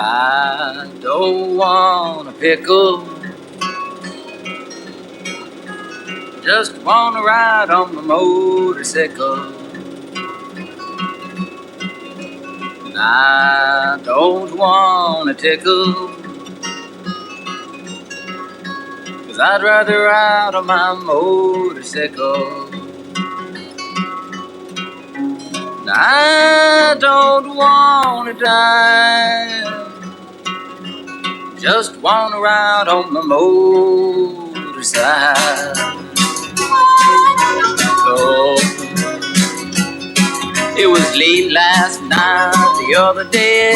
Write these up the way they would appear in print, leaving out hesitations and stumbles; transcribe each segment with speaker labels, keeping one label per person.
Speaker 1: I don't want a pickle, just want to ride on my motorcycle. I don't want a tickle, 'cause I'd rather ride on my motorcycle. I don't want to die, just want to ride on my motorcycle. It was late last night, the other day.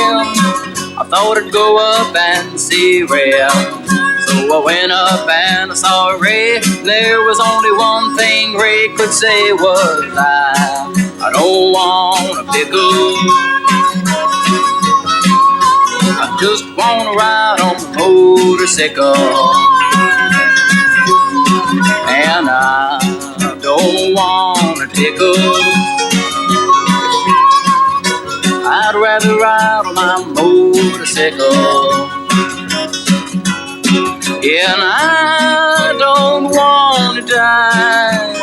Speaker 1: I thought I'd go up and see Ray. So I went up and I saw Ray. There was only one thing Ray could say was I don't want a pickle, I just want to ride on my motorcycle. And I don't want a tickle, I'd rather ride on my motorcycle. Yeah, and I don't want to die,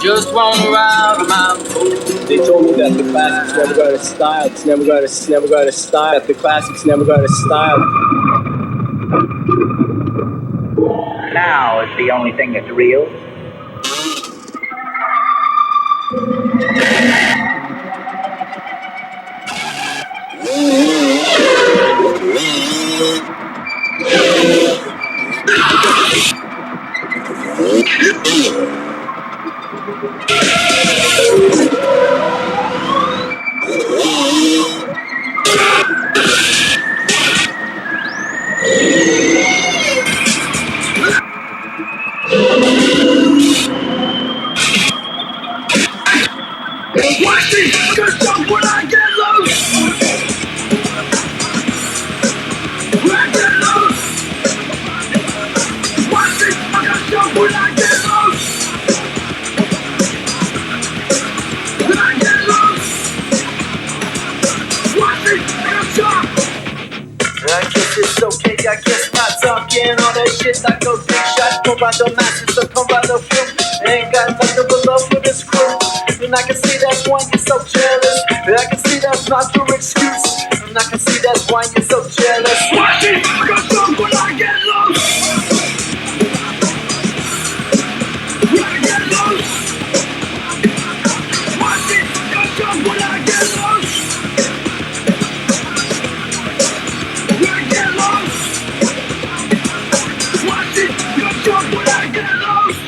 Speaker 1: just want to ride on my motorcycle.
Speaker 2: They told me that the classics never go to style. It's never go to style. That the classics never go to style.
Speaker 3: Now is the only thing that's real.
Speaker 4: Watch me, I'm gonna jump when I get loose. When I get loose. Watch me, I'm gonna jump when I get loose. When I get loose. Watch me, I'm gonna jump.
Speaker 5: I guess it's okay, I guess not talking all that shit like no big shot. Come by the matches, so come by the film. Ain't got nothing but love for this crew. And I can see that's why you're so jealous. And I can see that's not your excuse. And I can see that's why you're so jealous.
Speaker 4: Watch me, I'm gonna jump when I get loose. When I get loose. Watch me, I'm gonna jump when I get loose. When I get loose. Watch me, I'm gonna jump when I get loose.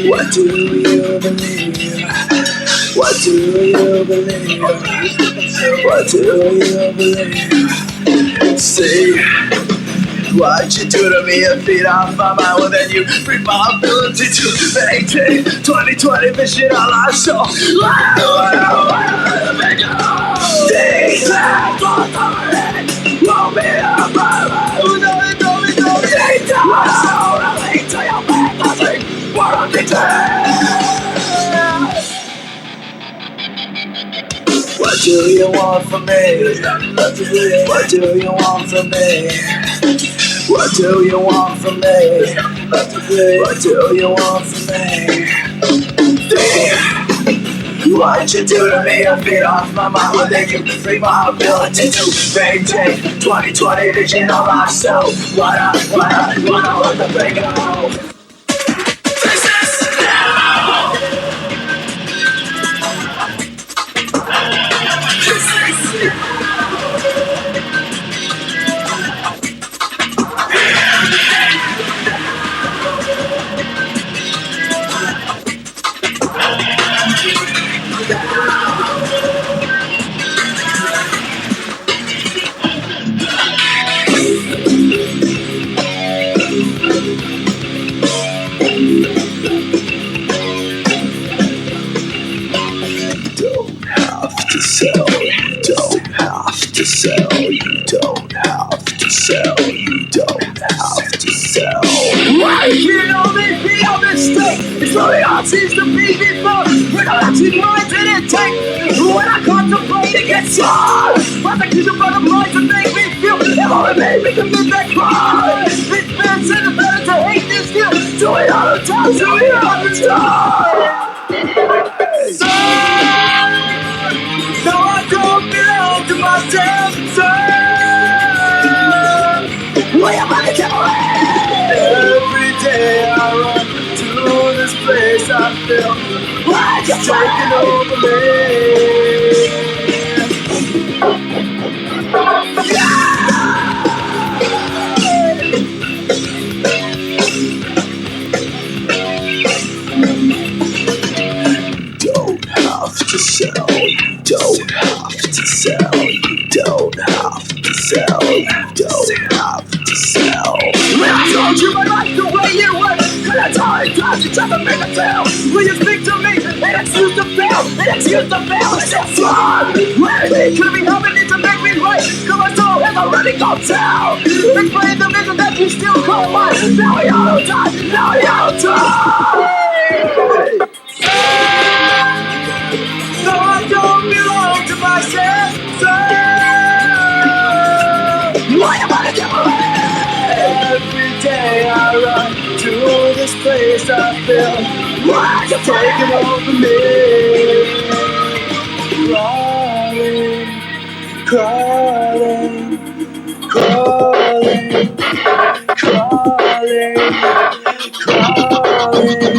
Speaker 5: What do you believe? What do you believe? What do you believe? See, what you do to me and feed off my mind, well then you bring my ability to maintain 2020 vision on our show. Things that won't be a problem. What do you want from me? What do you want from me? What do you want from me? What What do you want from me? What'd you do to me? I beat off my mind. Well, then you free my ability to maintain 2020 vision on myself. What I want to bring it home. This is now. This is seems to be before when I actually mind did it take when I contemplate it gets hard prosecution by the mind to make me feel it only made me commit that crime it's been said it's better to hate this skill do it all the time do it all the time so no I don't belong to myself so why am I every day I run this place I feel like it's taking over me. Don't have to sell, don't have to sell, don't have to sell, don't have to sell. When I told you I like the way you were. I times you try to make a tell. Will you speak to me? And excuse the fail. And excuse the fail. It's just fun. It could be helping me to make me right. Cause my soul has already gone down. Explain the vision that you still call mine. Now we all die. Now we all die. No, I don't belong to myself. Why am I the devil? Every day I run to this place I feel like you're taking over me. Crawling, crawling, crawling, crawling, crawling.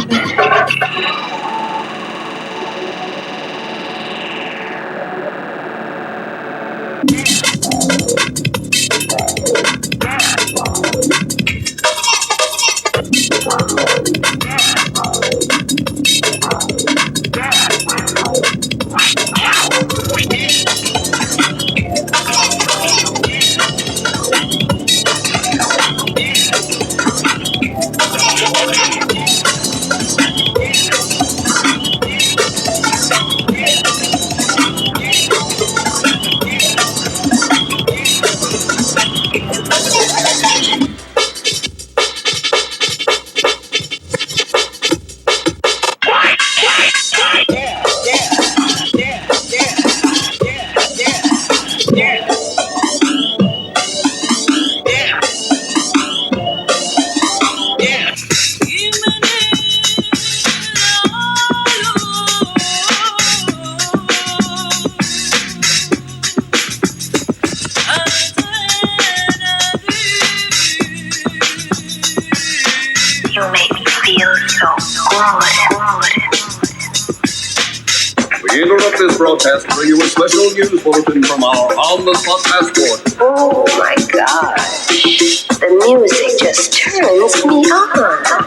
Speaker 6: We interrupt this broadcast to bring you a special news bulletin from our on-the-spot passport.
Speaker 7: Oh my gosh, the music just turns me on.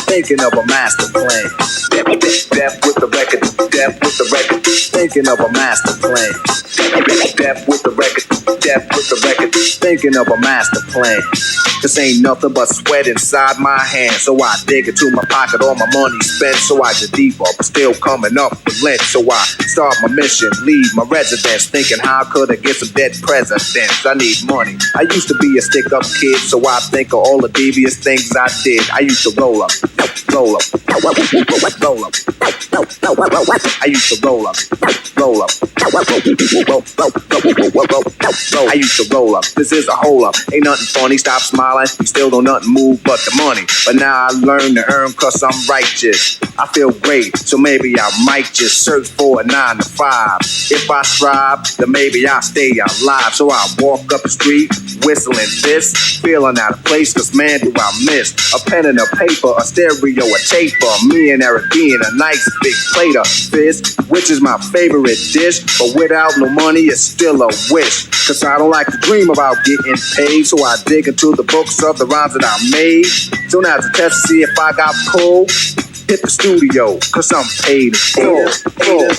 Speaker 1: Thinking of a master plan. Death with the record, death with the record. Thinking of a master plan. Death with the record, death with the record. Thinking of a master plan. This ain't nothing but sweat inside my hand. So I dig into my pocket, all my money spent. So I get deeper, but still coming up with lint. So I start my mission, leave my residence. Thinking how could I get some dead presidents? I need money. I used to be a stick-up kid, so I think of all the devious things I did. I used to roll up, roll up, roll up, roll up. I used to roll up, roll up, roll up, roll up, roll
Speaker 8: know I used to roll up. This is a hole up. Ain't nothing funny. Stop smiling. You still don't nothing move but the money. But now I learn to earn cause I'm righteous. I feel great, so maybe I might just search for a 9 to 5. If I strive, then maybe I'll stay alive. So I walk up the street, whistling this, feeling out of place, cause man do I miss a pen and a paper, a stereo, a taper. Me and Eric being a nice big plate of fish, which is my favorite dish. But without no money, it's still a wish. Cause I don't like to dream about getting paid, so I dig into the books of the rhymes that I made. So now to test to see if I got pulled, hit the studio, cause I'm paid in full.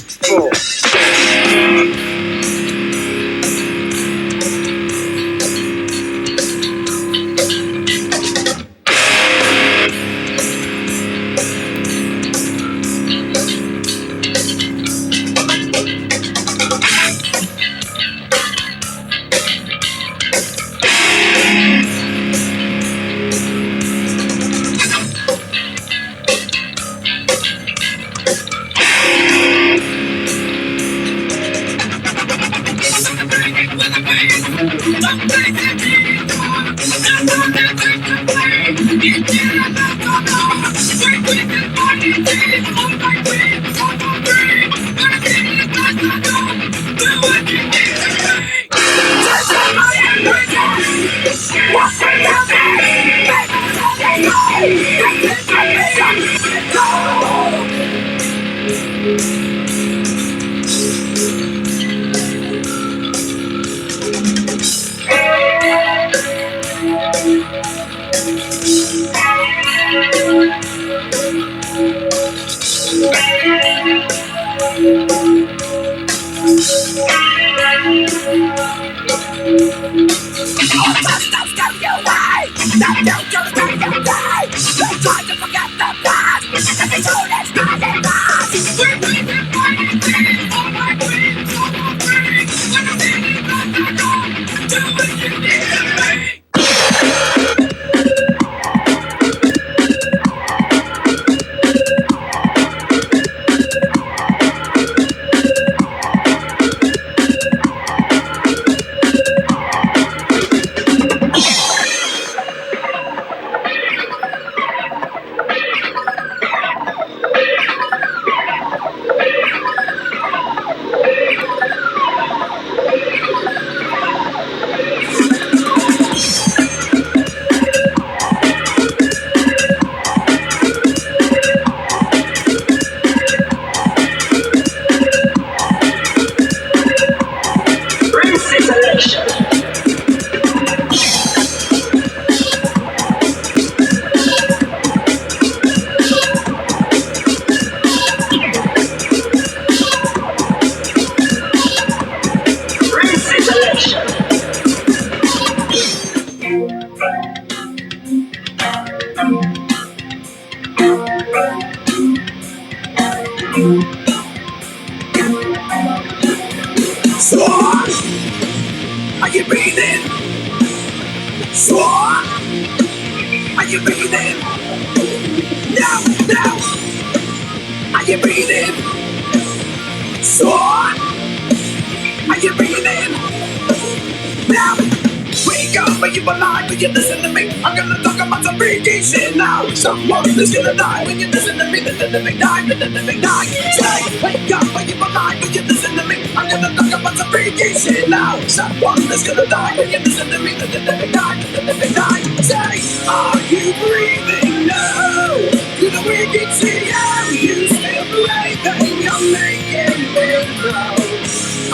Speaker 5: Someone's gonna die when you listen to me. The living die, the living die. Say, wake up when you're alive when you listen to me. I'm gonna talk about some freaky shit now. Someone's gonna die when you listen to me. The living die, the living die. Say, are you breathing? No. To the wicked see how you still breathing. You're making me grow.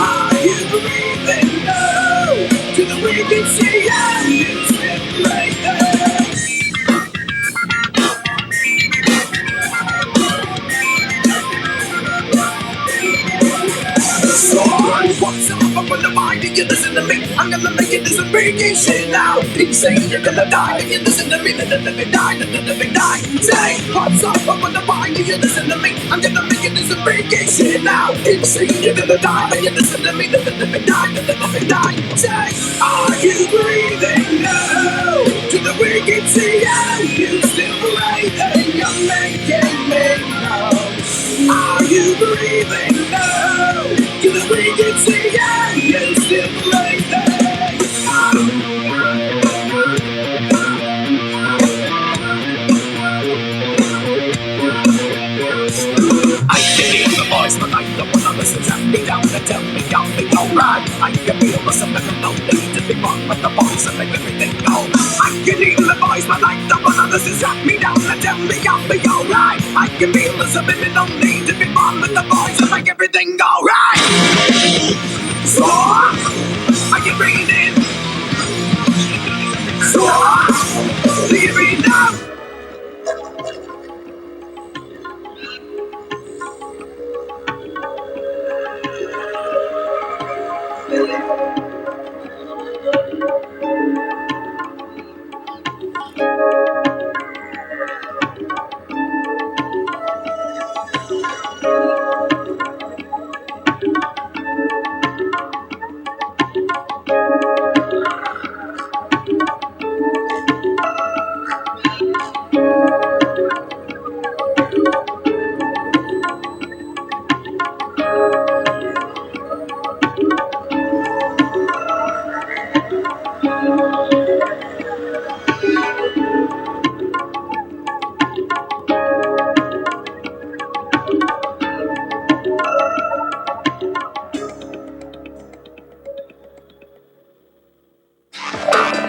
Speaker 5: Are you breathing? No. To the wicked see how you still breathing. What's up when the mind and you listen to me? I'm gonna make it this a freaky shit now. People say you're gonna die and you listen to me. The living die, the living die. Say, what's up when the mind and you listen to me? I'm gonna make it this a freaky shit now. People say you're gonna die and you listen to me. The living die, the living die. Say, are you breathing? No. To the wicked see how you still breathing. You're making me know. Are you breathing? No. To the wicked see how you still breathing. to tell me I'll be alright. I can feel the subliminal need to be wrong with the voice and make everything go. I can hear the voice, but like the one others is track me down and tell me I'll be alright. I can feel the subliminal need to be wrong with the voice and make everything go right. So I can bring it in. So do you read now?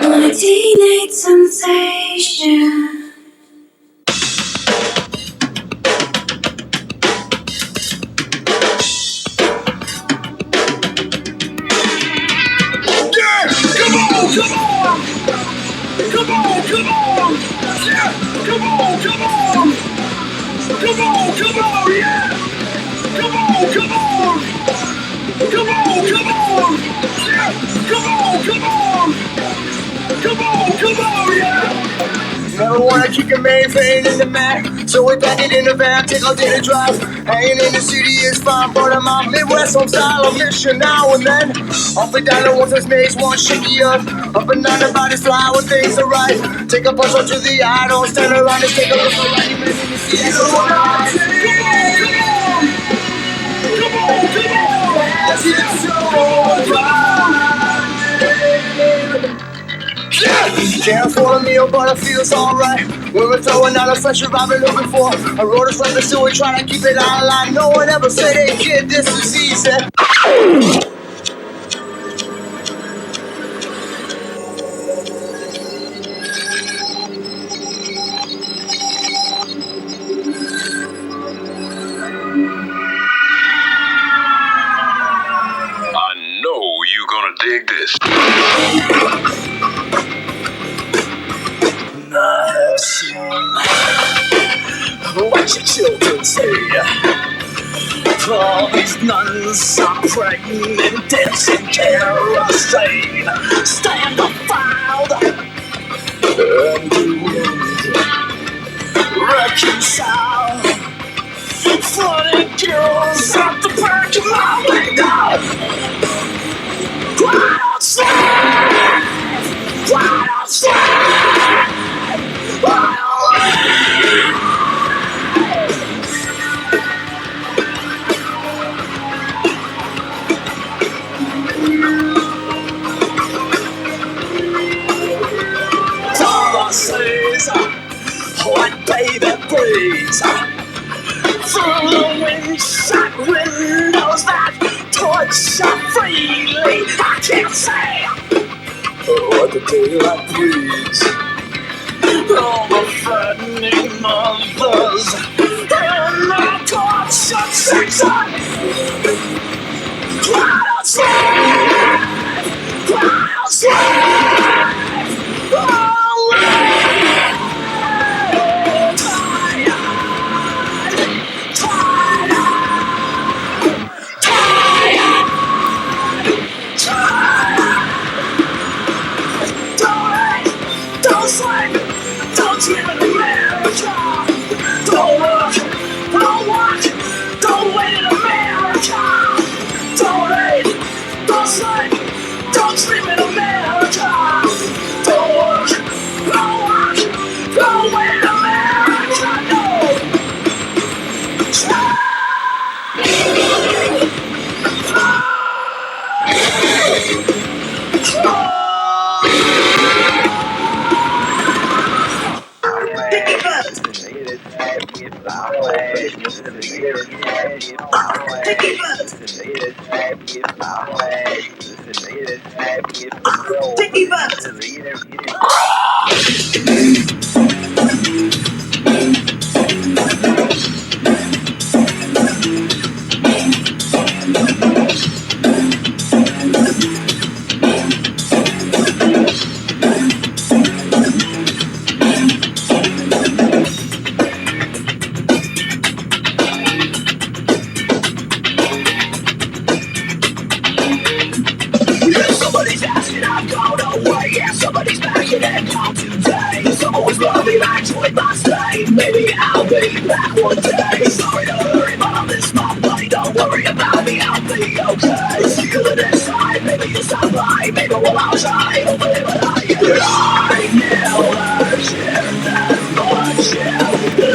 Speaker 9: My teenage sensation.
Speaker 5: Never wanna keep your mainframe in the Mac, so we pack it in the van, take all day to drive. Hanging in the city is fine, but I'm out Midwest home style, a mission now and then. Up and down the ones that's maze, one shaky up and down the body fly when things are right. Take a punch up to the eye, don't stand around, just take a look around, you may need to see it. Come on, can't afford a meal, but it feels alright. When we're throwing out a fresh I've been looking for. I wrote a song, so we're trying to keep it online. No one ever said, hey kid, this is easy.
Speaker 6: I know you're gonna dig this.
Speaker 5: I have seen what your children say. All these nuns are pregnant, dancing carousel. Stand defiled and the wind reconcile. Flooded girls at the back of my window. Quiet outside, quiet outside. Like baby breeze through the wind-shut windows that torture freely. I can't say what the daylight breeze. All the threatening mothers and the tortured section. Quiet outside, quiet outside. Don't live in America. Don't work, don't walk, don't wait in America. Don't hate, don't sleep, don't sleep in America. Don't work, don't walk, don't wait in America. No.
Speaker 4: Somebody's asking, I'm gone away. Yeah, somebody's backing and gone today. Someone was loving, I enjoyed my stay. Maybe I'll be back one day. Sorry to hurry, but I'll miss my plane. Don't worry about me, I'll be okay. See you the next time, maybe you'll stop by. Maybe I'll try, hopefully when I get it. I never cared that much, yeah.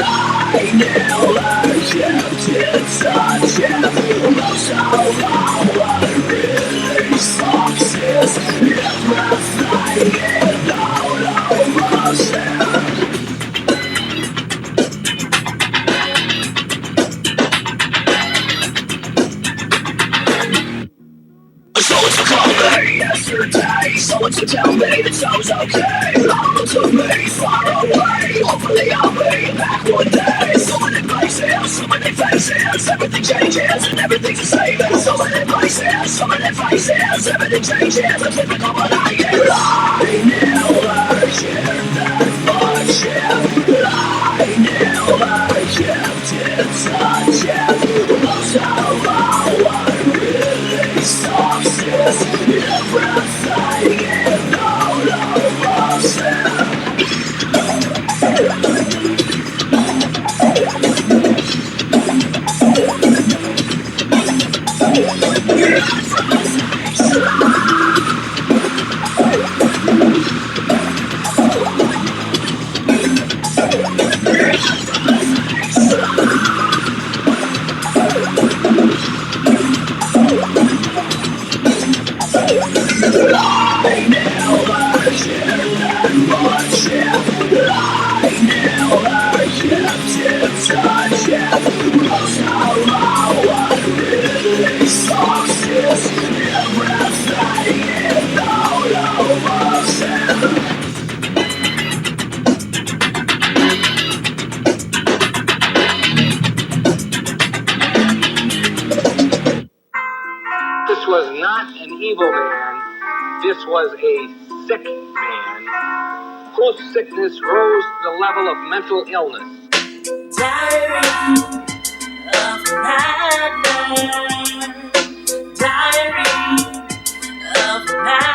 Speaker 4: I never kept in touch, yeah. Most of all, what really sucks is everything and all of us, yeah. Someone to call me yesterday. Someone to tell me that sounds okay. All took me far away. Hopefully I'll be back one day. Someone in places, someone in faces. Everything changes and everything's the same. Someone in places, someone in faces. Everything changes. I'm typical what I am. I never cared that much, yeah. I never kept in touch, yeah. Most of all, what really sucks is everything and all of us, yeah.
Speaker 10: This was not an evil man. This was a sick man, whose sickness rose to the level of mental illness.
Speaker 9: Diary of a madman. Diary of a madman.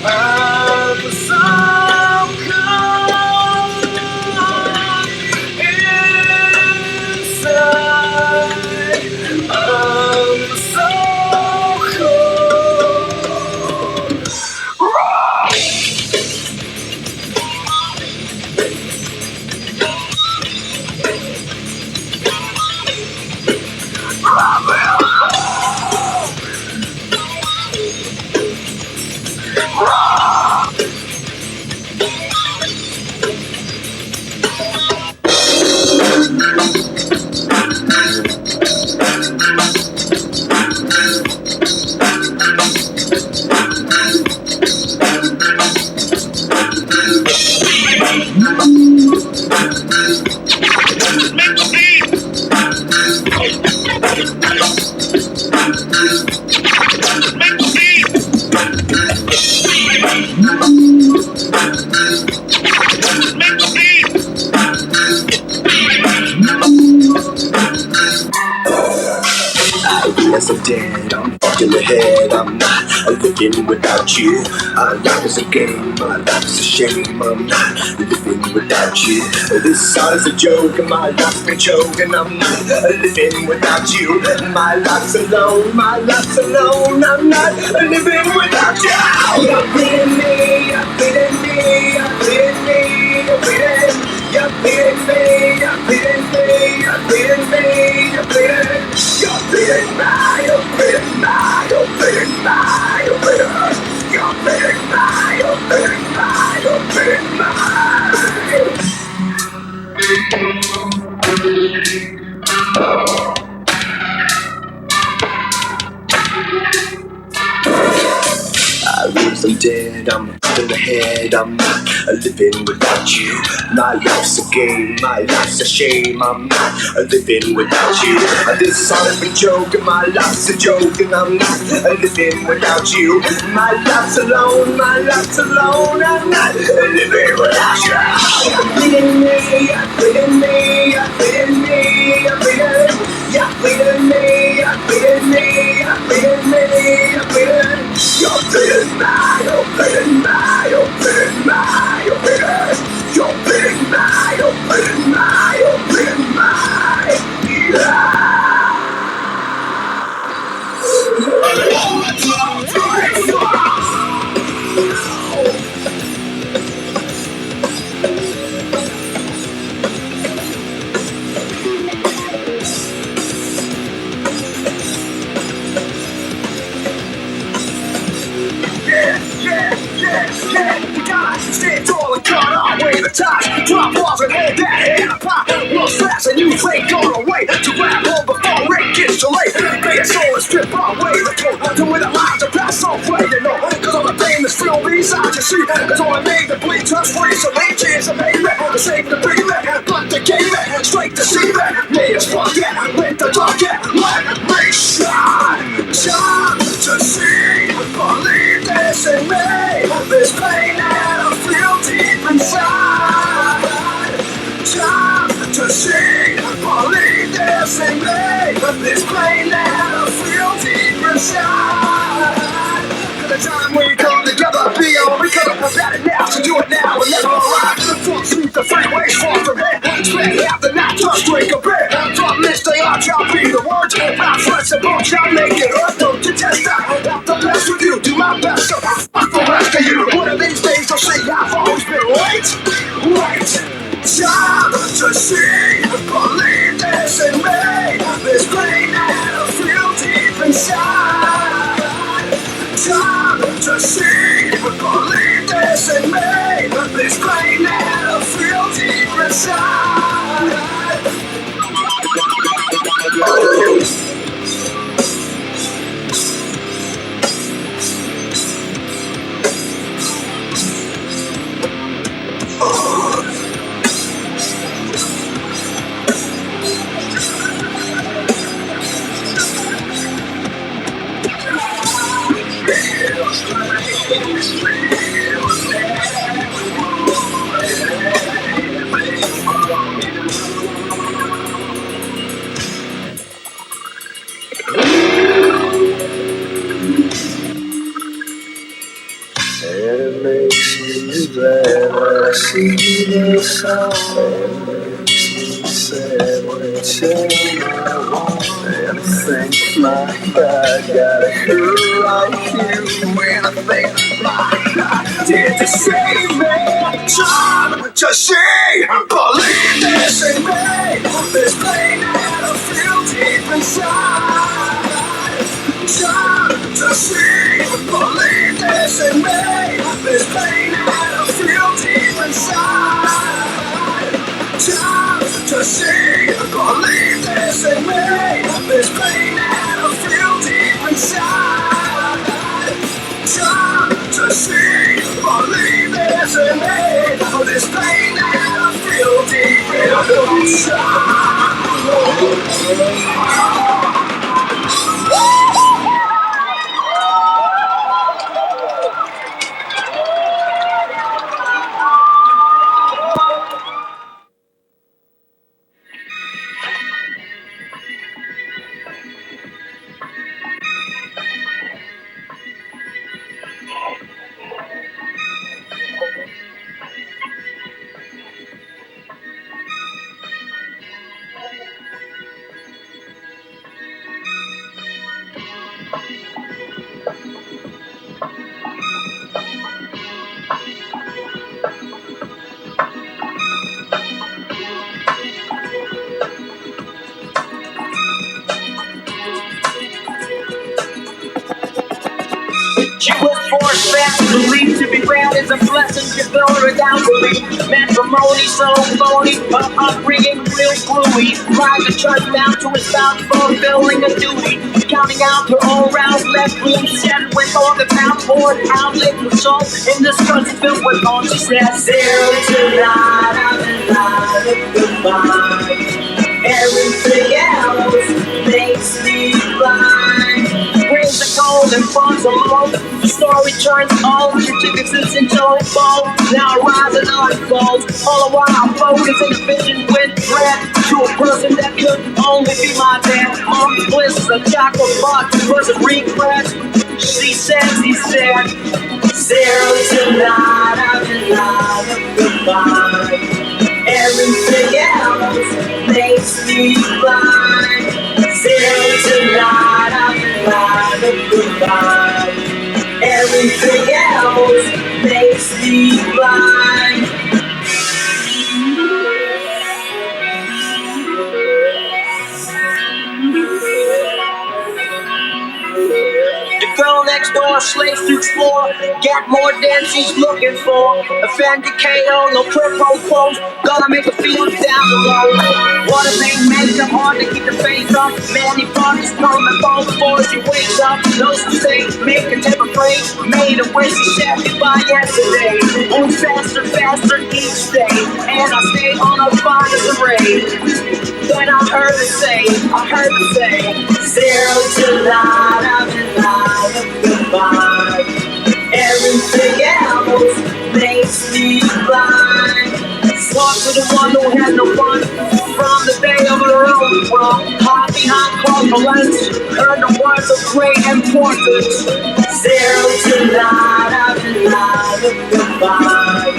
Speaker 5: Of the song Yes, I'm dead, I'm fucked in the head, I'm not living without you. Our life is a game, my life is a shame, I'm not living without you. This song is a joke, and my life's been choking, I'm not living without you. My life's alone, I'm not living without you. You're bleeding me, you're bleeding me, you're bleeding me, you're bleeding. You're bleeding me, you're bleeding me, you're bleeding me, you're bleeding. You're bleeding me, you're bleeding me, you're bleeding me, you're bleeding. You're bleeding me, you're bleeding me, you're bleeding me. I lose, I'm dead, I'm up in the head, I'm not living without you. My life's a game, my life's a shame, I'm not living without you. This song is a joke, and my life's a joke, and I'm not living without you. My life's alone, I'm not living without you. You're bleeding me, you're bleeding me, you're bleeding me, you're bleeding. You're bleeding me, you're bleeding me, you're bleeding me, you're bleeding. You're bleeding me, you're bleeding me, you're bleeding me, you're bleeding. You're bleeding me, you're bleeding me, you're bleeding me. Yeah, we gotta stand tall and cut our way the ties. Drop balls and hold that hand apart. Real fast and you ain't going away. To grab hold before it gets too late. Pay your soul and strip away the truth. To win the lives to pass away, you know. Cause all the pain that's still beside you see. Cause all I made to bleed touch free. So late chance of made it. The same to breathe it. But the game it. Straight to see that. Me as fuck it. Let the dark it. Let me shine. Shine to see. Believe this in me. This pain that I feel deep inside. Time to see, believe this in me. This pain that I feel deep inside. The time we come together, be on we come about it now, so do it now and never arrive. Full sweep the freeways, far from it. Spend half the night, just drink a bit. From this day on, shall be the words. My friends and bones shall make it up. Don't you test that? Have the best with you, do my best. So fuck the rest of you. One of these days, I'll say I've always been right. Time to see, believe this in me. This pain that I feel deep inside. Time to see, believe this in me. This pain that I feel deep inside. It makes me glad when I see the sun. It makes me sad when it changes my home. And I think, my God, got a girl like you. When I think, my God, did the same man. Time to see, believe this in me. This pain that I feel deep inside. Time to see, believe this in me. This pain that I feel deep inside. Time to see, believe this in me. This pain that I feel deep inside. Time to see, believe this in me. This pain that
Speaker 1: a blessing, you're going down to me. Matrimony so phony, her upbringing real gluey. Drive the church down to his spouse, fulfilling a duty. Counting out her own rounds, left room set with all the pound board outlet with salt in this country filled with all she said. 0 to 9, I'm in line with goodbye. Everything else makes me blind. Brings the cold and funds along. The story turns on. Your tickets is in tow ball. Now rise and unfolds. All the while I'm focused in a vision with dread. To a person that could only be my dad. Mom's bliss is a chocolate box versus regret. She says, he said, 0 to 9, I'm in line with goodbye. Everything else makes me blind. 0 to 9, I'm in line with goodbye. Everything else makes me blind. The girl next door slaves to explore, get more than she's looking for. Offended KO, no purple clothes, gonna make her feel down the road. What if they make it hard to keep the faith up? Many parties come and fall before she wakes up. Those who say make her never afraid, made her wish she said goodbye yesterday. Move faster, faster each day, and I stay on a finest array. Then I heard her say, 0 to 9, I'm in line with goodbye. Everything else makes me blind. Talk to the one who had no fun from the day of her own. Well, hot behind closed for lunch, heard the words of great importance. 0 to 9, I'm in line with goodbye.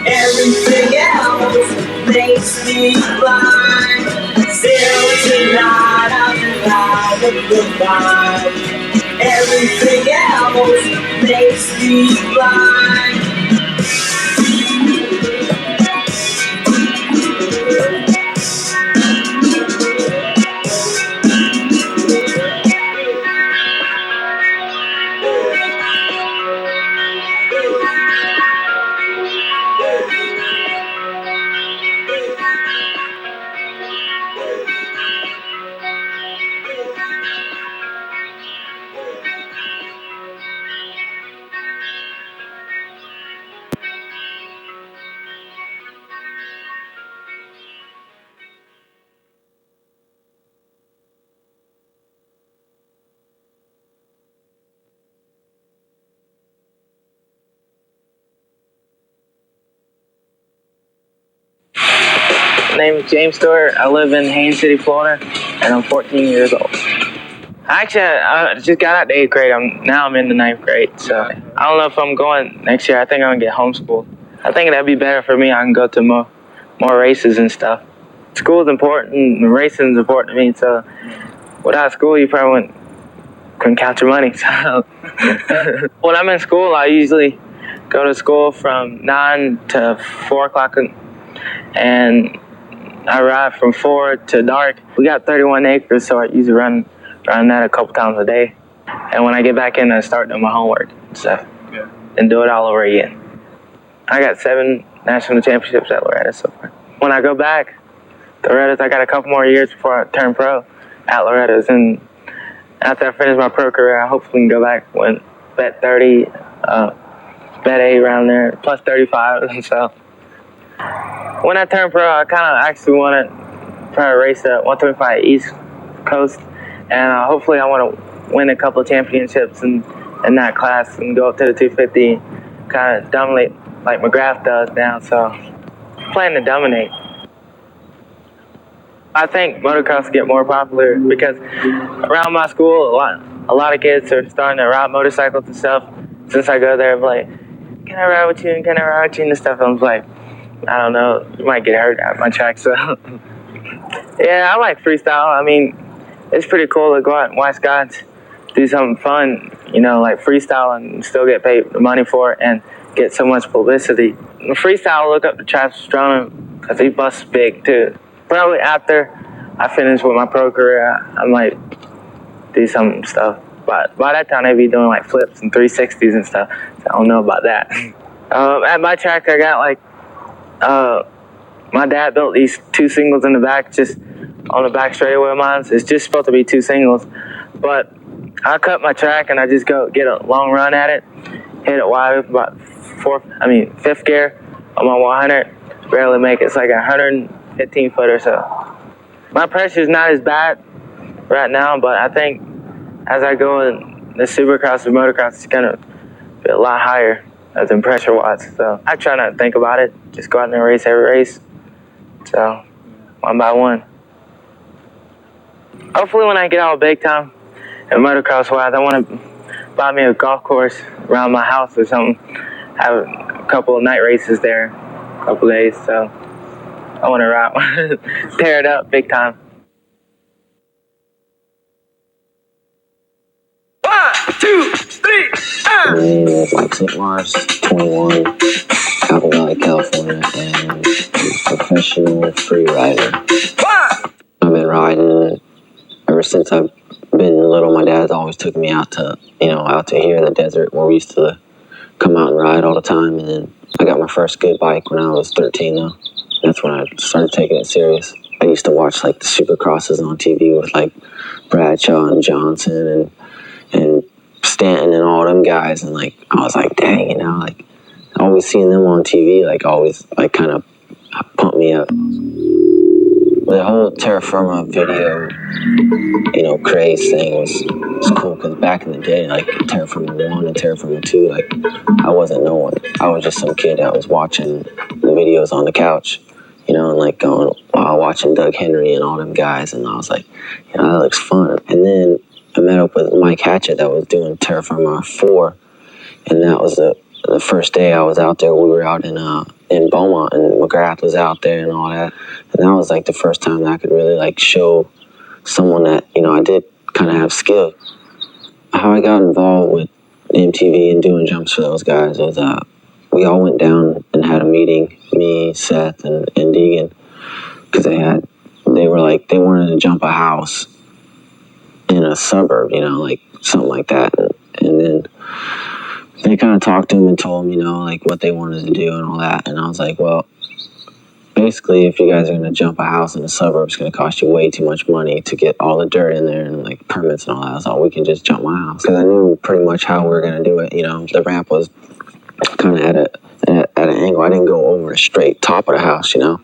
Speaker 1: Everything else makes me blind. 0 to 9, I'm in line with goodbye. Everything else makes me blind.
Speaker 11: My name is James Stewart. I live in Haines City, Florida, and I'm 14 years old. Actually, I just got out the 8th grade. I'm in the 9th grade, so I don't know if I'm going next year. I think I'm going to get homeschooled. I think that'd be better for me. I can go to more races and stuff. School is important, and racing is important to me, so without school, you probably couldn't count your money. So when I'm in school, I usually go to school from 9 to 4 o'clock, and I ride from 4 to dark. We got 31 acres, so I usually run that a couple times a day. And when I get back in, I start doing my homework and stuff, and do it all over again. I got 7 national championships at Loretta's so far. When I go back to Loretta's, I got a couple more years before I turn pro at Loretta's. And after I finish my pro career, I hopefully can go back when bet 30, bet 8 around there, plus 35 and so. When I turned pro, I kind of actually want to try to race at 125 East Coast, and hopefully I want to win a couple of championships in that class and go up to the 250, kind of dominate like McGrath does now. So I'm planning to dominate. I think motocross will get more popular because around my school, a lot of kids are starting to ride motorcycles and stuff. Since I go there, I'm like, can I ride with you? And can I ride with you? And stuff. And I'm like, I don't know, you might get hurt at my track, so. Yeah, I like freestyle. I mean, it's pretty cool to go out and watch guys do something fun, you know, like freestyle and still get paid the money for it and get so much publicity. In freestyle, look up to Travis Pastrana because he busts big too. Probably after I finish with my pro career, I might do some stuff. But by that time, they'd be doing like flips and 360s and stuff, so I don't know about that. At my track, I got like, my dad built these 2 singles in the back, just on the back straightaway of mine. It's just supposed to be 2 singles, but I cut my track and I just go get a long run at it, hit it wide with about 5th gear on my 100, barely make it. It's like 115 foot or so. My pressure's not as bad right now, but I think as I go in the supercross and motocross, it's gonna be a lot higher as in pressure-wise. So I try not to think about it, just go out there and race every race. So, one by one. Hopefully when I get out big time, and motocross-wise, I want to buy me a golf course around my house or something. Have a couple of night races there, a couple days. So I want to ride, tear it up big time.
Speaker 9: 1, 2, 3,
Speaker 12: My name is Mike St. Mars, 21, Apple Valley, California, and I'm a professional free rider. I've been riding ever since I've been little. My dad's always took me out to here in the desert where we used to come out and ride all the time. And then I got my first good bike when I was 13 though. That's when I started taking it serious. I used to watch like the supercrosses on TV with like Bradshaw and Johnson and Stanton and all them guys. And like, I was like, dang, like always seeing them on TV, like always like kind of pumped me up. The whole Terra Firma video, craze thing was cool because back in the day, like Terra Firma 1 and Terra Firma 2, like I wasn't no one. I was just some kid that was watching the videos on the couch, and like going watching Doug Henry and all them guys, and I was like, that looks fun. And then I met up with Mike Hatchett that was doing Terra Firma 4, and that was the first day I was out there. We were out in Beaumont, and McGrath was out there and all that. And that was like the first time that I could really like show someone that, I did kind of have skill. How I got involved with MTV and doing jumps for those guys was we all went down and had a meeting, me, Seth, and Deegan, because they wanted to jump a house in a suburb, like something like that. And then they kind of talked to him and told him, like what they wanted to do and all that. And I was like, well, basically, if you guys are going to jump a house in the suburbs, it's going to cost you way too much money to get all the dirt in there and like permits and all that. So we can just jump my house. Because I knew pretty much how we were going to do it. The ramp was kind of at an angle. I didn't go over the straight top of the house, A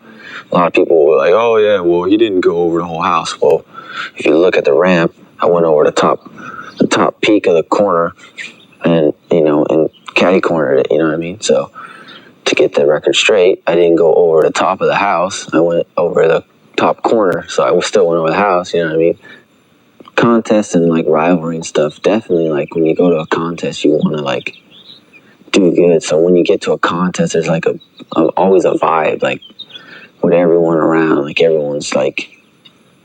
Speaker 12: lot of people were like, oh yeah, well, he didn't go over the whole house. Well, if you look at the ramp, I went over the top peak of the corner and caddy cornered it, you know what I mean? So to get the record straight, I didn't go over the top of the house. I went over the top corner, so I still went over the house, you know what I mean? Contests and like rivalry and stuff, definitely like when you go to a contest, you want to like do good. So when you get to a contest, there's like always a vibe, like with everyone around, like everyone's like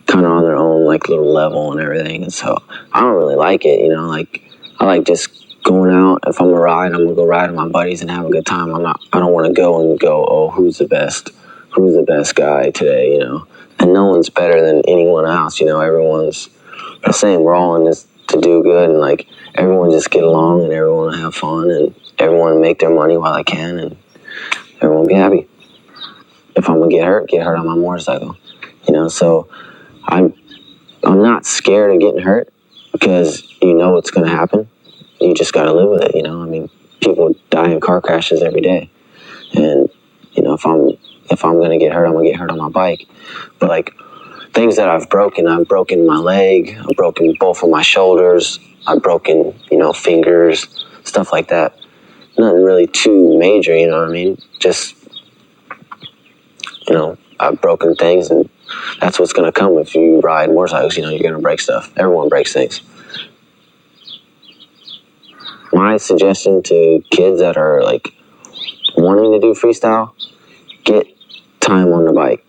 Speaker 12: kind of on their own like little level and everything. And so I don't really like it, like I like just going out. If I'm gonna ride, I'm gonna go ride with my buddies and have a good time. I don't want to go, oh, who's the best guy today, And no one's better than anyone else, everyone's the same. We're all in this to do good, and like everyone just get along and everyone have fun and everyone make their money while they can and everyone be happy. If I'm gonna get hurt on my motorcycle, So I'm not scared of getting hurt because it's gonna happen. You just got to live with it, I mean, people die in car crashes every day. And, if I'm going to get hurt, I'm going to get hurt on my bike. But, like, things that I've broken my leg, I've broken both of my shoulders, I've broken, fingers, stuff like that. Nothing really too major, you know what I mean? Just, I've broken things, and that's what's going to come if you ride motorcycles, you're going to break stuff. Everyone breaks things. My suggestion to kids that are like wanting to do freestyle, get time on the bike.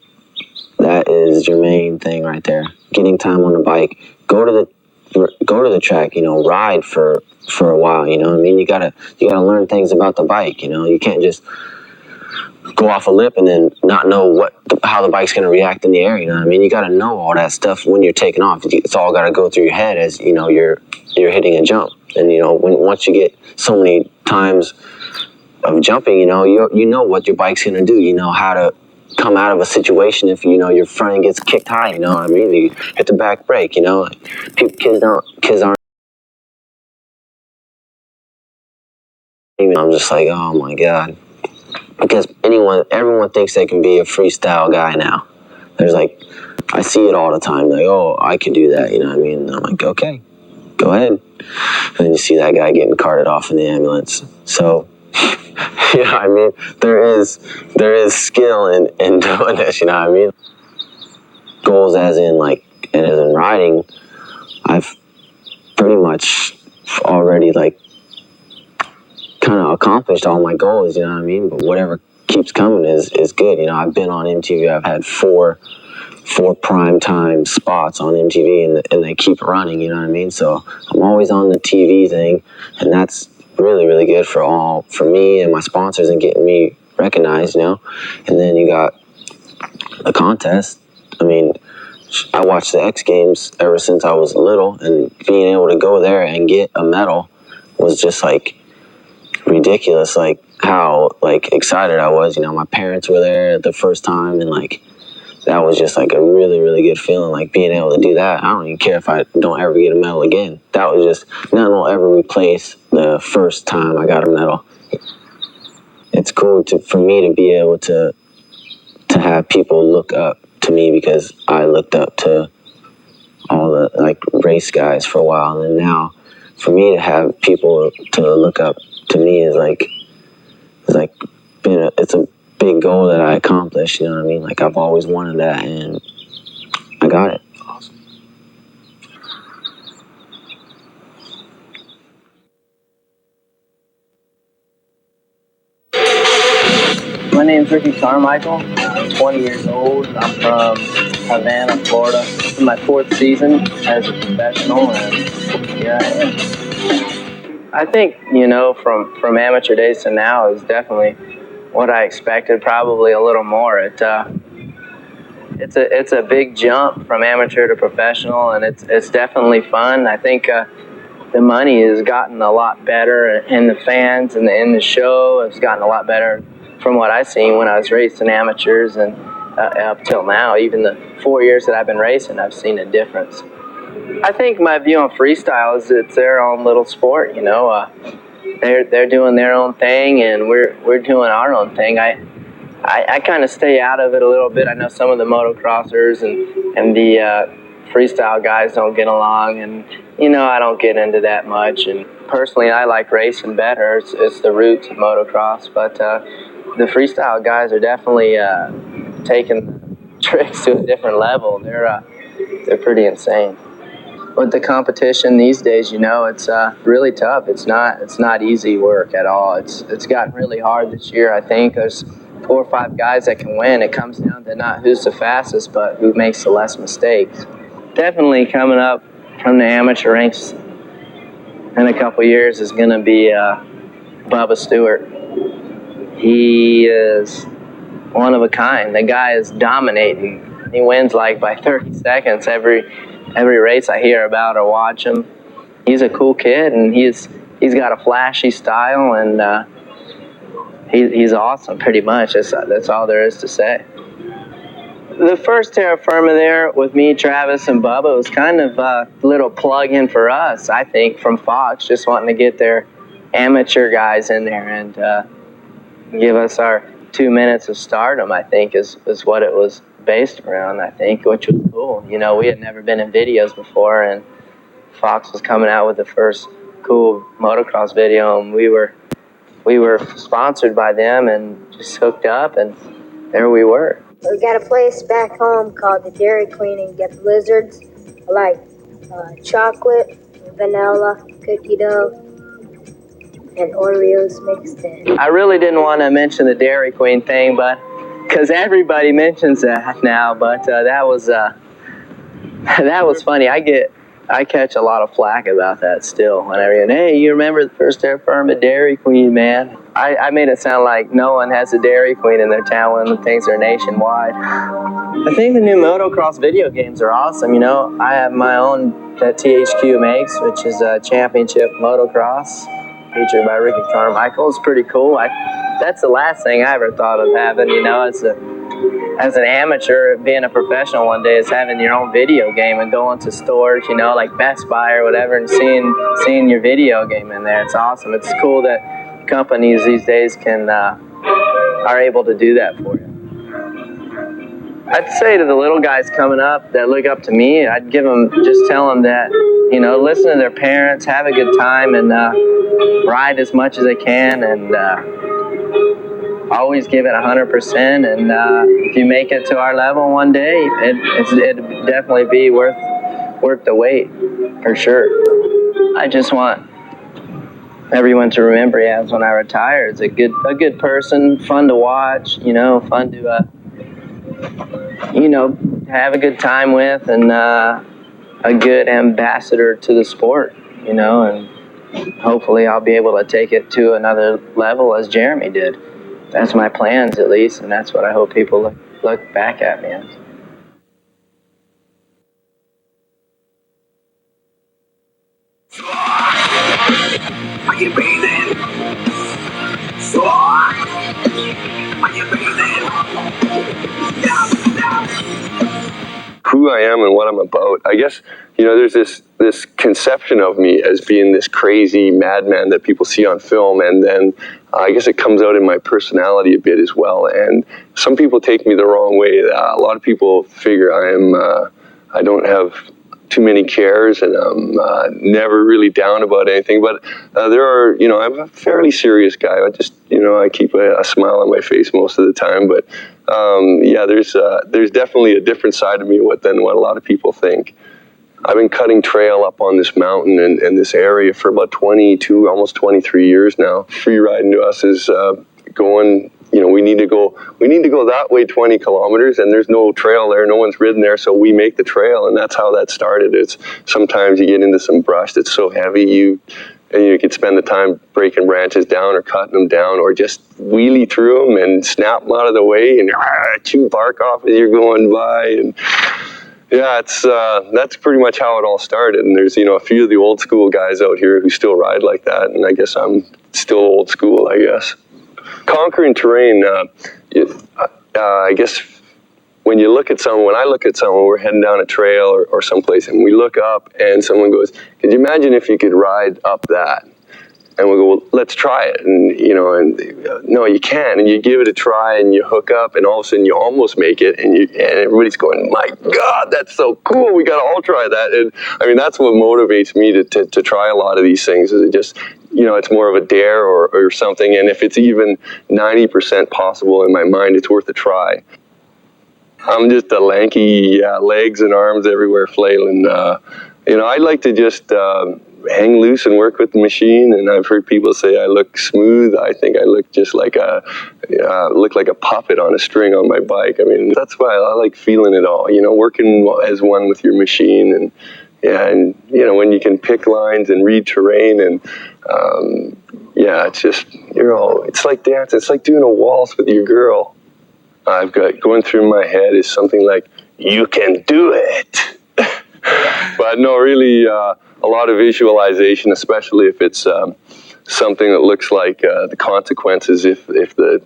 Speaker 12: That is your main thing right there. Getting time on the bike. Go to the track, ride for a while, you know what I mean? You gotta learn things about the bike, you can't just go off a lip and then not know how the bike's gonna react in the air, you know what I mean? You gotta know all that stuff when you're taking off. It's all gotta go through your head as you're hitting a jump. And once you get so many times jumping, you know what your bike's gonna do. You know how to come out of a situation if your front end gets kicked high. You know what I mean? You hit the back brake. You know, kids aren't. I'm just like, oh my god, because everyone thinks they can be a freestyle guy now. There's like, I see it all the time. Like, oh, I can do that. You know what I mean? And I'm like, okay, go ahead. And then you see that guy getting carted off in the ambulance. So. You know what I mean? There is skill in doing this, you know what I mean? Goals as in riding, I've pretty much already kind of accomplished all my goals, you know what I mean? But whatever keeps coming is good. You know, I've been on MTV, I've had four prime time spots on MTV and they keep running, you know what I mean? So I'm always on the TV thing, and that's really, really good for me and my sponsors and getting me recognized, you know. And then you got the contest. I mean, I watched the X Games ever since I was little, and being able to go there and get a medal was just ridiculous. How excited I was, you know. My parents were there the first time, and that was just a really, really good feeling, being able to do that. I don't even care if I don't ever get a medal again. That was just, nothing will ever replace the first time I got a medal. It's cool for me to be able to have people look up to me, because I looked up to all the race guys for a while, and then now for me to have people to look up to me is it's a big goal that I accomplished, you know what I mean? I've always wanted that, and I got it.
Speaker 2: Awesome.
Speaker 11: My name's Ricky Carmichael. I'm 20 years old. I'm from Havana, Florida. This is my 4th season as a professional, and here I am. I think, from amateur days to now is definitely what I expected, probably a little more. It's a big jump from amateur to professional, and it's definitely fun. I think the money has gotten a lot better, and the fans and the show has gotten a lot better from what I've seen when I was racing amateurs, and up till now, even the 4 years that I've been racing, I've seen a difference. I think my view on freestyle is it's their own little sport, you know. They're doing their own thing, and we're doing our own thing. I kind of stay out of it a little bit. I know some of the motocrossers and the freestyle guys don't get along, and I don't get into that much. And personally, I like racing better. It's the roots of motocross, but the freestyle guys are definitely taking tricks to a different level. They're pretty insane. With the competition these days, it's really tough. It's not easy work at all. It's gotten really hard this year. I think there's 4 or 5 guys that can win. It comes down to not who's the fastest, but who makes the less mistakes. Definitely coming up from the amateur ranks in a couple years is going to be Bubba Stewart. He is one of a kind. The guy is dominating. He wins by 30 seconds every race I hear about or watch him. He's a cool kid, and he's got a flashy style, and he's awesome, pretty much. That's all there is to say. The first Terra Firma there with me, Travis, and Bubba was kind of a little plug-in for us, I think, from Fox, just wanting to get their amateur guys in there and give us our 2 minutes of stardom, I think, is what it was based around, I think, which was cool. We had never been in videos before, and Fox was coming out with the first cool motocross video, and we were sponsored by them and just hooked up, and there we were.
Speaker 13: We got a place back home called the Dairy Queen, and get blizzards like chocolate, vanilla, cookie dough, and Oreos mixed in.
Speaker 11: I really didn't want to mention the Dairy Queen thing, but because everybody mentions that now, but that was funny. I catch a lot of flack about that still. Whenever hey, you remember the first Terra Firma Dairy Queen, man? I made it sound like no one has a Dairy Queen in their town when the things are nationwide. I think the new motocross video games are awesome. I have my own that THQ makes, which is a championship motocross. featured by Ricky Carmichael. It's pretty cool. That's the last thing I ever thought of having, you know, as an amateur, being a professional one day is having your own video game and going to stores, you know, like Best Buy or whatever, and seeing your video game in there. It's awesome. It's cool that companies these days are able to do that for you. I'd say to the little guys coming up that look up to me, I'd just tell them that, you know, listen to their parents, have a good time, and ride as much as they can, and always give it 100%. And if you make it to our level one day, it'd definitely be worth the wait, for sure. I just want everyone to remember as when I retire, is a good person, fun to watch, you know, fun to you know, have a good time with, and a good ambassador to the sport, you know, and hopefully I'll be able to take it to another level as Jeremy did. That's my plans, at least, and that's what I hope people look back at me as.
Speaker 4: Are you breathing? Are you breathing?
Speaker 6: Who I am and what I'm about. I guess, you know, there's this conception of me as being this crazy madman that people see on film, and then I guess it comes out in my personality a bit as well. And some people take me the wrong way. A lot of people figure I don't have too many cares, and I'm never really down about anything. But there are, you know, I'm a fairly serious guy. I keep a smile on my face most of the time. But yeah, there's definitely a different side of me than what a lot of people think. I've been cutting trail up on this mountain and this area for about 22, almost 23 years now. Free riding to us is going. You know, we need to go that way 20 kilometers, and there's no trail there. No one's ridden there, so we make the trail, and that's how that started. It's sometimes you get into some brush that's so heavy you could spend the time breaking branches down or cutting them down, or just wheelie through them and snap them out of the way and chew bark off as you're going by. And yeah, that's pretty much how it all started. And there's, you know, a few of the old school guys out here who still ride like that, and I guess I'm still old school, I guess. Conquering terrain, I guess when I look at someone, we're heading down a trail or someplace, and we look up and someone goes, could you imagine if you could ride up that? And we go, well, let's try it. And, you know, no, you can't. And you give it a try, and you hook up, and all of a sudden you almost make it, and everybody's going, my God, that's so cool. We got to all try that. And I mean, that's what motivates me to try a lot of these things, is it just, you know, it's more of a dare or something. And if it's even 90% possible in my mind, it's worth a try. I'm just a lanky, legs and arms everywhere flailing. You know, I like to just hang loose and work with the machine. And I've heard people say I look smooth. I think I look just like a puppet on a string on my bike. I mean, that's why I like feeling it all. You know, working as one with your machine, and yeah, and you know, when you can pick lines and read terrain, and yeah, it's just, it's like dancing. It's like doing a waltz with your girl. I've got going through my head is something like, you can do it. But no, really, a lot of visualization, especially if it's something that looks like the consequences, if the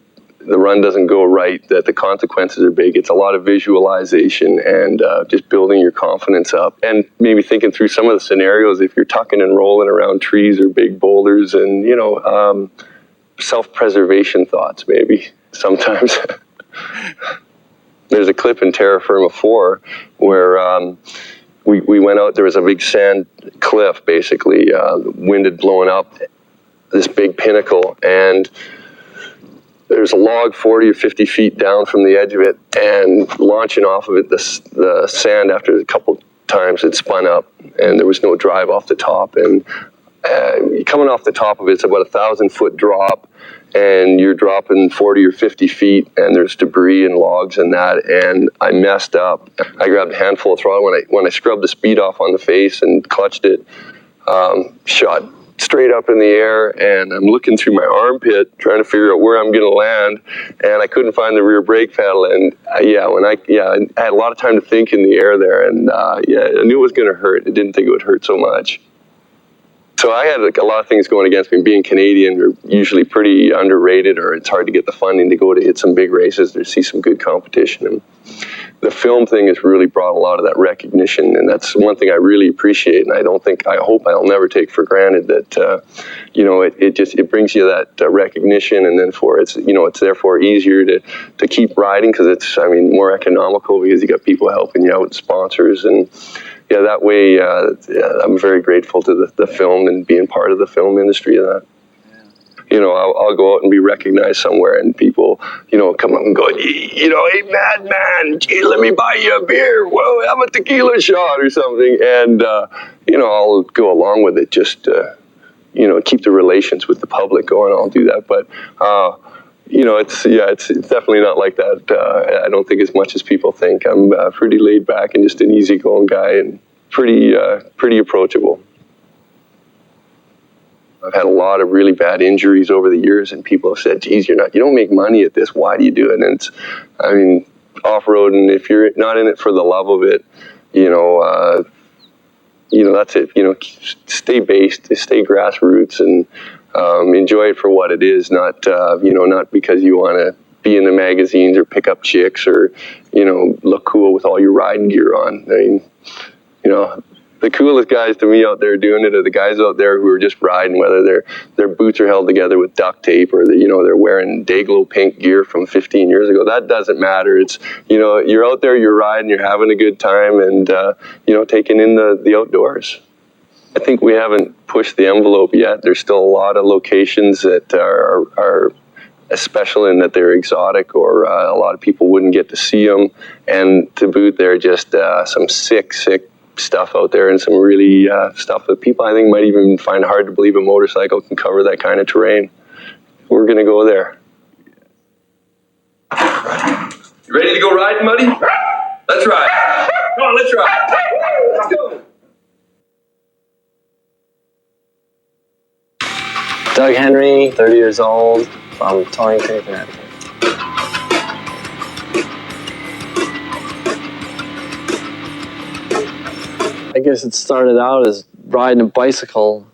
Speaker 6: run doesn't go right, that the consequences are big. It's a lot of visualization and just building your confidence up, and maybe thinking through some of the scenarios if you're tucking and rolling around trees or big boulders, and, you know, self-preservation thoughts maybe sometimes. There's a clip in Terra Firma 4 where we went out. There was a big sand cliff, basically. The wind had blown up this big pinnacle, and there's a log 40 or 50 feet down from the edge of it, and launching off of it, the sand, after a couple times, it spun up, and there was no drive off the top. And coming off the top of it, it's about 1,000-foot drop, and you're dropping 40 or 50 feet, and there's debris and logs and that, and I messed up. I grabbed a handful of throttle. When I scrubbed the speed off on the face and clutched it, shot straight up in the air, and I'm looking through my armpit trying to figure out where I'm going to land, and I couldn't find the rear brake pedal. And I had a lot of time to think in the air there, and I knew it was going to hurt. I didn't think it would hurt so much. So I had like a lot of things going against me. Being Canadian, we're usually pretty underrated, or it's hard to get the funding to go to hit some big races to see some good competition. And the film thing has really brought a lot of that recognition, and that's one thing I really appreciate. And I hope I'll never take for granted that it brings you that recognition, and then it's therefore easier to keep riding because it's more economical because you got people helping you out with sponsors. And yeah, that way, I'm very grateful to the film and being part of the film industry of that. I'll go out and be recognized somewhere, and people, come up and go, hey, madman, gee, let me buy you a beer. Whoa, have a tequila shot or something. And, I'll go along with it just to, keep the relations with the public going. I'll do that. But, it's definitely not like that. I don't think as much as people think. I'm pretty laid back and just an easygoing guy and pretty approachable. I've had a lot of really bad injuries over the years, and people have said, geez, you don't make money at this. Why do you do it? And it's, off-road, and if you're not in it for the love of it, that's it. Stay based, stay grassroots, and enjoy it for what it is, not because you want to be in the magazines or pick up chicks or, look cool with all your riding gear on. The coolest guys to me out there doing it are the guys out there who are just riding, whether their boots are held together with duct tape or they're wearing Dayglow pink gear from 15 years ago. That doesn't matter. It's, you're out there, you're riding, you're having a good time, and, taking in the outdoors. I think we haven't pushed the envelope yet. There's still a lot of locations that are special in that they're exotic, or a lot of people wouldn't get to see them. And to boot, they're just some sick stuff out there, and some really stuff that people I think might even find hard to believe a motorcycle can cover that kind of terrain. We're going to go there.
Speaker 14: You ready to go riding, Muddy? Let's ride. Come on, let's ride. Let's go.
Speaker 15: Doug Henry, 30 years old, from Torrington, Connecticut. I guess it started out as riding a bicycle,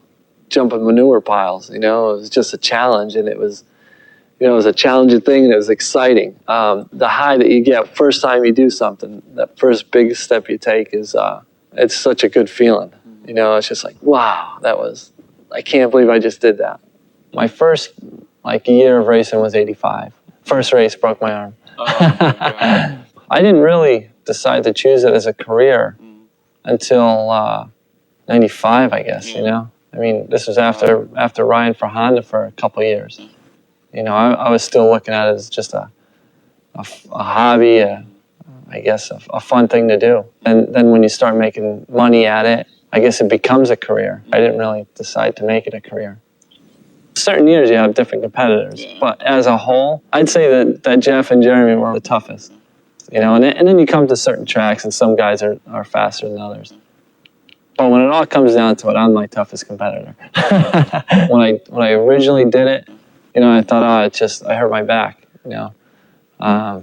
Speaker 15: jumping manure piles. It was just a challenge, and it was a challenging thing, and it was exciting. The high that you get first time you do something, that first big step you take is, it's such a good feeling. It's just like, wow, I can't believe I just did that. My first year of racing was 85. First race broke my arm. I didn't really decide to choose it as a career until 95, I guess, this was after riding for Honda for a couple of years. I was still looking at it as just a hobby, a fun thing to do. And then when you start making money at it, I guess it becomes a career. I didn't really decide to make it a career. Certain years you have different competitors, but as a whole, I'd say that Jeff and Jeremy were the toughest. And then you come to certain tracks, and some guys are faster than others. But when it all comes down to it, I'm my toughest competitor. When I originally did it, I thought, I hurt my back. I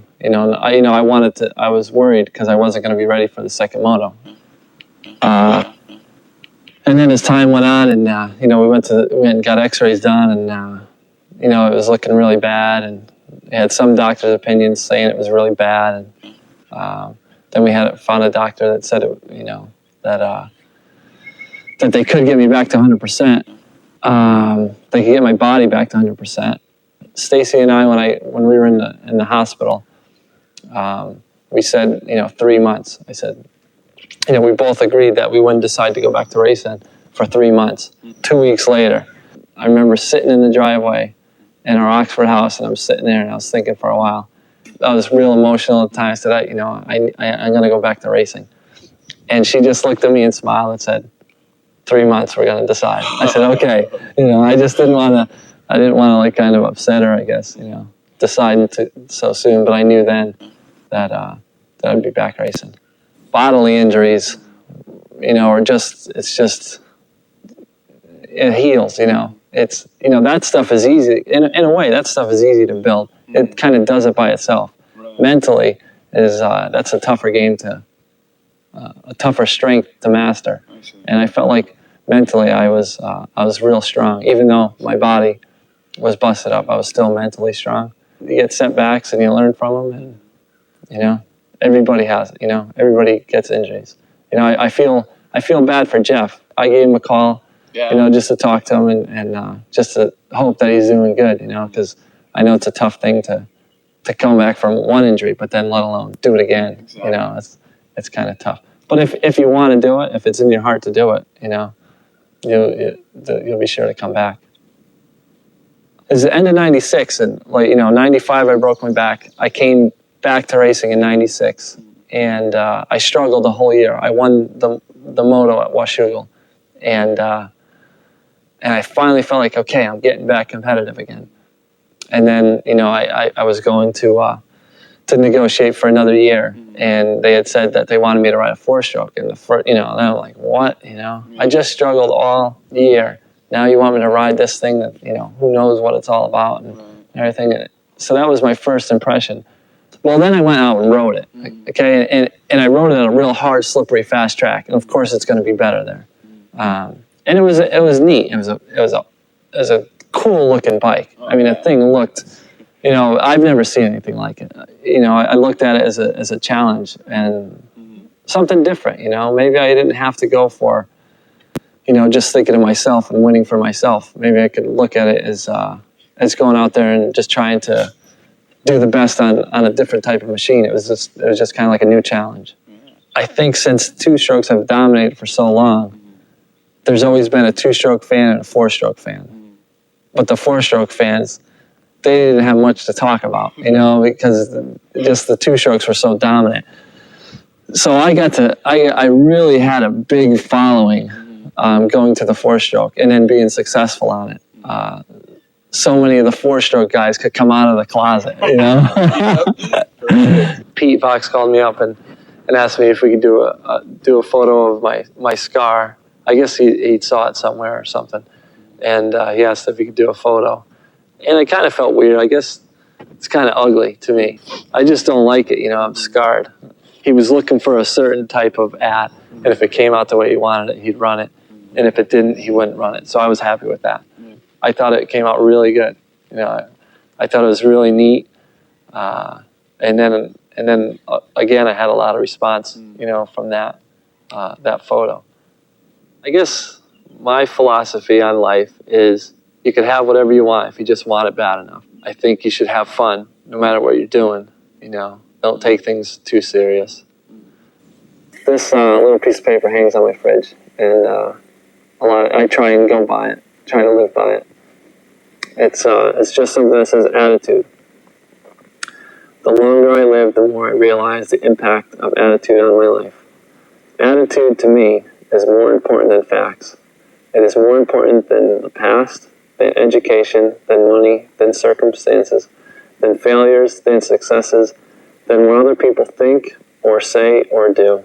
Speaker 15: was worried because I wasn't going to be ready for the second moto. And then as time went on, and we went and got X-rays done, and it was looking really bad, and we had some doctors' opinions saying it was really bad, and then we found a doctor that said that they could get me back to 100%. They could get my body back to 100%. Stacy and I, when we were in the hospital, we said 3 months. I said, we both agreed that we wouldn't decide to go back to racing for 3 months. 2 weeks later, I remember sitting in the driveway in our Oxford house, and I'm sitting there, and I was thinking for a while. I was real emotional at times that I'm going to go back to racing. And she just looked at me and smiled and said, 3 months, we're going to decide. I said, okay. I just didn't want to kind of upset her, I guess, deciding to so soon. But I knew then that I'd be back racing. Bodily injuries, it heals, It's, that stuff is easy. In a way, that stuff is easy to build. It kind of does it by itself. Right. Mentally, that's a tougher game a tougher strength to master. And I felt like mentally I was real strong. Even though my body was busted up, I was still mentally strong. You get setbacks and you learn from them, and everybody has it. Everybody gets injuries. I feel bad for Jeff. I gave him a call, just to talk to him and just to hope that he's doing good. Because I know it's a tough thing to come back from one injury, but then let alone do it again. Exactly. It's kind of tough. But if you want to do it, if it's in your heart to do it, you'll be sure to come back. It's the end of 96, and 95 I broke my back. I came back to racing in 96, and I struggled the whole year. I won the moto at Washougal, and I finally felt like, okay, I'm getting back competitive again. And then, I was going to negotiate for another year, and they had said that they wanted me to ride a 4-stroke. And and I'm like, what? I just struggled all year. Now you want me to ride this thing that, who knows what it's all about and everything. So that was my first impression. Well, then I went out and rode it, okay? And I rode it at a real hard, slippery, fast track. And of course, it's going to be better there. And it was neat. It was a cool looking bike. I mean, the thing looked, I've never seen anything like it. I looked at it as a challenge and something different. Maybe I didn't have to go for, just thinking of myself and winning for myself. Maybe I could look at it as going out there and just trying to do the best on a different type of machine. It was just kind of like a new challenge. I think since 2-strokes have dominated for so long, there's always been a 2-stroke fan and a 4-stroke fan. But the 4-stroke fans, they didn't have much to talk about, because just the 2-strokes were so dominant. So I really had a big following going to the 4-stroke and then being successful on it. So many of the 4-stroke guys could come out of the closet, Pete Fox called me up and asked me if we could do a photo of my scar. I guess he saw it somewhere or something. And he asked if he could do a photo. And it kind of felt weird. I guess it's kind of ugly to me. I just don't like it, I'm scarred. He was looking for a certain type of ad, and if it came out the way he wanted it, he'd run it. And if it didn't, he wouldn't run it. So I was happy with that. I thought it came out really good. I thought it was really neat. And then again, I had a lot of response, from that photo. I guess my philosophy on life is you can have whatever you want if you just want it bad enough. I think you should have fun no matter what you're doing, Don't take things too serious. This little piece of paper hangs on my fridge, and I try and go by it, try to live by it. It's just something that says attitude. The longer I live, the more I realize the impact of attitude on my life. Attitude to me is more important than facts. It is more important than the past, than education, than money, than circumstances, than failures, than successes, than what other people think or say or do.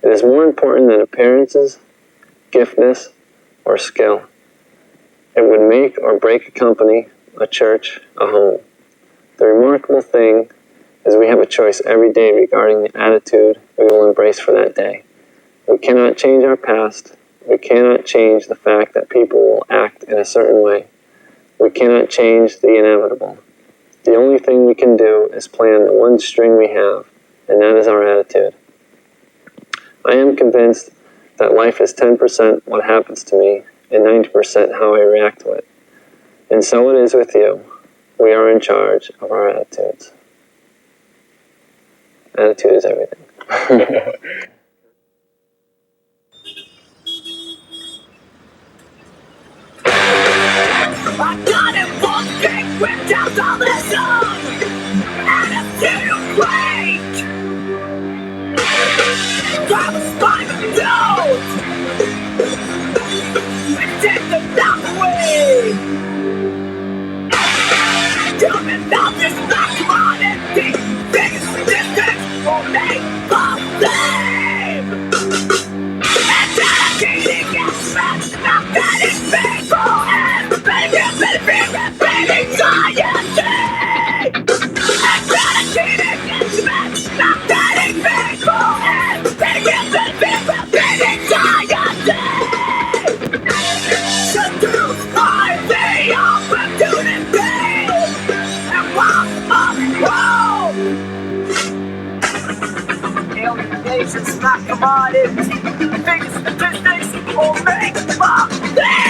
Speaker 15: It is more important than appearances, giftedness, or skill. It would make or break a company, a church, a home. The remarkable thing is we have a choice every day regarding the attitude we will embrace for that day. We cannot change our past. We cannot change the fact that people will act in a certain way. We cannot change the inevitable. The only thing we can do is play on the one string we have, and that is our attitude. I am convinced that life is 10% what happens to me and 90% how I react to it. And so it is with you. We are in charge of our attitudes. Attitude is everything.
Speaker 4: I got it walking without all the sun. Attitude great. Grab a spinal note and take the down away. Coming out this back on empty. Biggest distance will make a thing. It's not commodity. Biggest statistics will make my